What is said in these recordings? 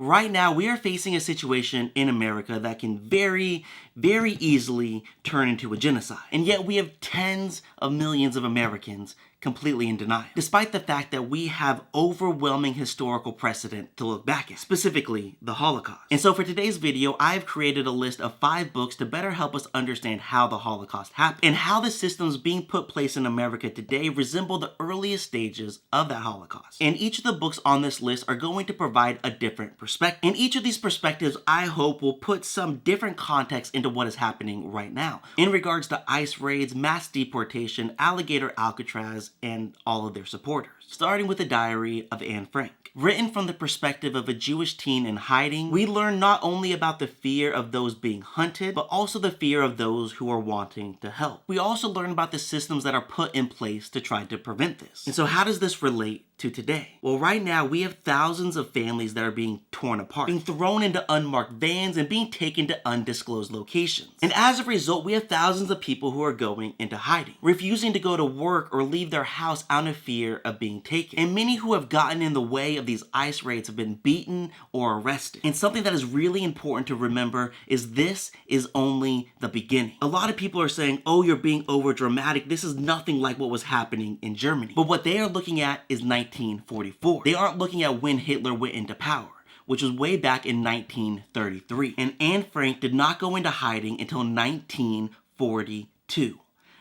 Right now, we are facing a situation in America that can very easily turn into a genocide. And yet we have tens of millions of Americans completely in denial, despite the fact that we have overwhelming historical precedent to look back at, specifically the Holocaust. And so for today's video, I've created a list of 5 books to better help us understand how the Holocaust happened and how the systems being put place in America today resemble the earliest stages of that Holocaust. And each of the books on this list are going to provide a different perspective. And each of these perspectives, I hope, will put some different context into what is happening right now in regards to ICE raids, mass deportation, Alligator Alcatraz, and all of their supporters. Starting with the diary of Anne Frank. Written from the perspective of a Jewish teen in hiding, we learn not only about the fear of those being hunted, but also the fear of those who are wanting to help. We also learn about the systems that are put in place to try to prevent this. And so how does this relate to today? Well, right now we have thousands of families that are being torn apart, being thrown into unmarked vans and being taken to undisclosed locations. And as a result, we have thousands of people who are going into hiding, refusing to go to work or leave their house out of fear of being taken. And many who have gotten in the way of these ICE raids have been beaten or arrested. And something that is really important to remember is this is only the beginning. A lot of people are saying, oh, you're being over dramatic. This is nothing like what was happening in Germany. But what they are looking at is 1944. They aren't looking at when Hitler went into power, which was way back in 1933. And Anne Frank did not go into hiding until 1942.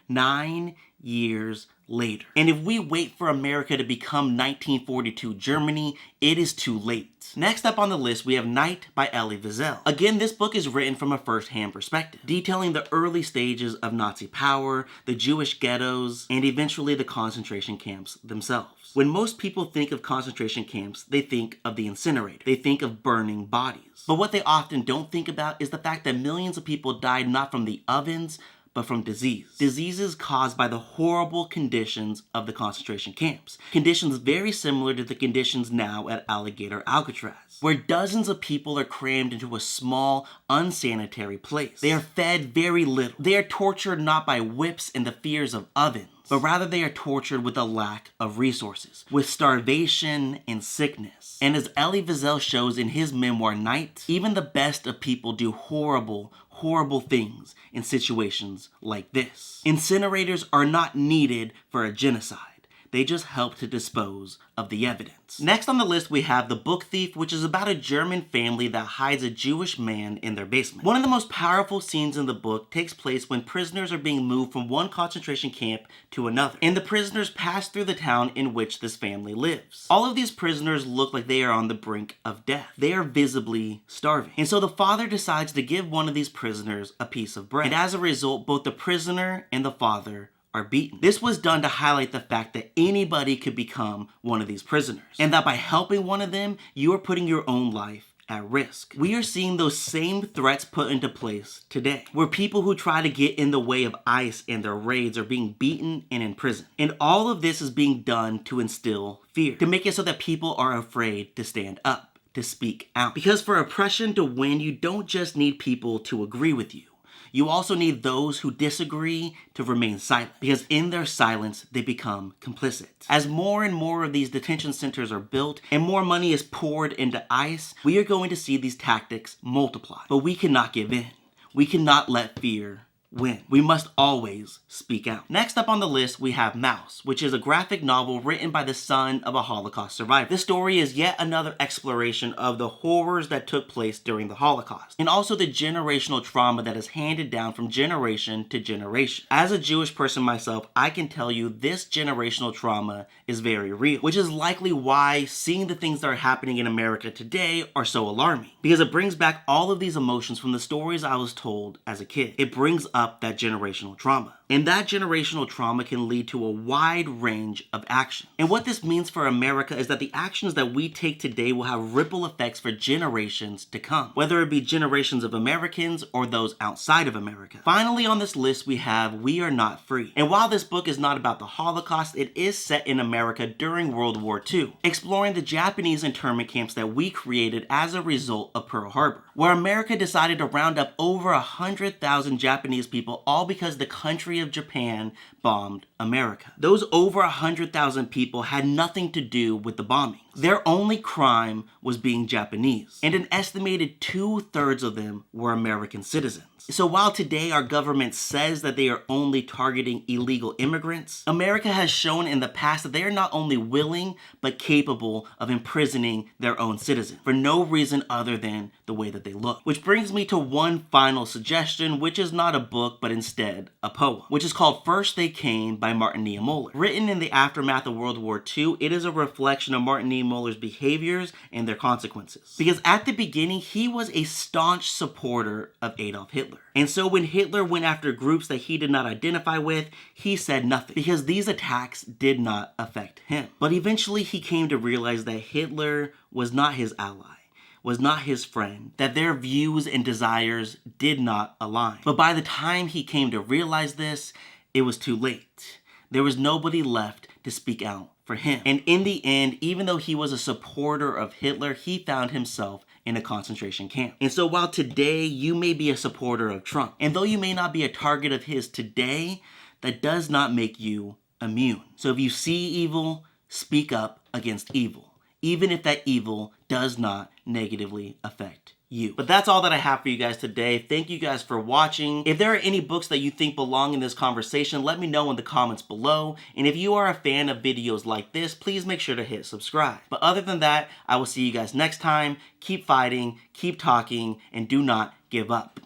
9 years later. And if we wait for America to become 1942 Germany, it is too late. Next up on the list, we have Night by Elie Wiesel. Again, this book is written from a first-hand perspective, detailing the early stages of Nazi power, the Jewish ghettos, and eventually the concentration camps themselves. When most people think of concentration camps, they think of the incinerator. They think of burning bodies. But what they often don't think about is the fact that millions of people died not from the ovens, but from disease. Diseases caused by the horrible conditions of the concentration camps. Conditions very similar to the conditions now at Alligator Alcatraz, where dozens of people are crammed into a small, unsanitary place. They are fed very little. They are tortured not by whips and the fears of ovens, but rather they are tortured with a lack of resources, with starvation and sickness. And as Elie Wiesel shows in his memoir, Night, even the best of people do horrible things in situations like this. Incinerators are not needed for a genocide. They just help to dispose of the evidence. Next on the list, we have The Book Thief, which is about a German family that hides a Jewish man in their basement. One of the most powerful scenes in the book takes place when prisoners are being moved from one concentration camp to another, and the prisoners pass through the town in which this family lives. All of these prisoners look like they are on the brink of death. They are visibly starving. And so the father decides to give one of these prisoners a piece of bread. And as a result, both the prisoner and the father are beaten. This was done to highlight the fact that anybody could become one of these prisoners, and that by helping one of them, you are putting your own life at risk. We are seeing those same threats put into place today, where people who try to get in the way of ICE and their raids are being beaten and imprisoned. And all of this is being done to instill fear, to make it so that people are afraid to stand up, to speak out. Because for oppression to win, you don't just need people to agree with you. You also need those who disagree to remain silent, because in their silence, they become complicit. As more and more of these detention centers are built and more money is poured into ICE, we are going to see these tactics multiply. But we cannot give in. We cannot let fear win. We must always speak out. Next up on the list, we have Mouse, which is a graphic novel written by the son of a Holocaust survivor. This story is yet another exploration of the horrors that took place during the Holocaust, and also the generational trauma that is handed down from generation to generation. As a Jewish person myself, I can tell you this generational trauma is very real, which is likely why seeing the things that are happening in America today are so alarming, because it brings back all of these emotions from the stories I was told as a kid. It brings up that generational trauma. And that generational trauma can lead to a wide range of actions. And what this means for America is that the actions that we take today will have ripple effects for generations to come, whether it be generations of Americans or those outside of America. Finally on this list, we have We Are Not Free. And while this book is not about the Holocaust, it is set in America during World War II, exploring the Japanese internment camps that we created as a result of Pearl Harbor, where America decided to round up over 100,000 Japanese people, all because the country history of Japan bombed America. Those over 100,000 people had nothing to do with the bombings. Their only crime was being Japanese, and an estimated 2/3 of them were American citizens. So while today our government says that they are only targeting illegal immigrants, America has shown in the past that they are not only willing, but capable of imprisoning their own citizens for no reason other than the way that they look. Which brings me to one final suggestion, which is not a book, but instead a poem, which is called First They Came by Martin Niemöller. Written in the aftermath of World War II, it is a reflection of Martin Niemöller's behaviors and their consequences. Because at the beginning, he was a staunch supporter of Adolf Hitler. And so when Hitler went after groups that he did not identify with, he said nothing, because these attacks did not affect him. But eventually he came to realize that Hitler was not his ally, was not his friend, that their views and desires did not align. But by the time he came to realize this, it was too late. There was nobody left to speak out for him. And in the end, even though he was a supporter of Hitler, he found himself in a concentration camp. And so while today you may be a supporter of Trump, and though you may not be a target of his today, that does not make you immune. So if you see evil, speak up against evil, even if that evil does not negatively affect you. But that's all that I have for you guys today. Thank you guys for watching. If there are any books that you think belong in this conversation, let me know in the comments below. And if you are a fan of videos like this, please make sure to hit subscribe. But other than that, I will see you guys next time. Keep fighting, keep talking, and do not give up.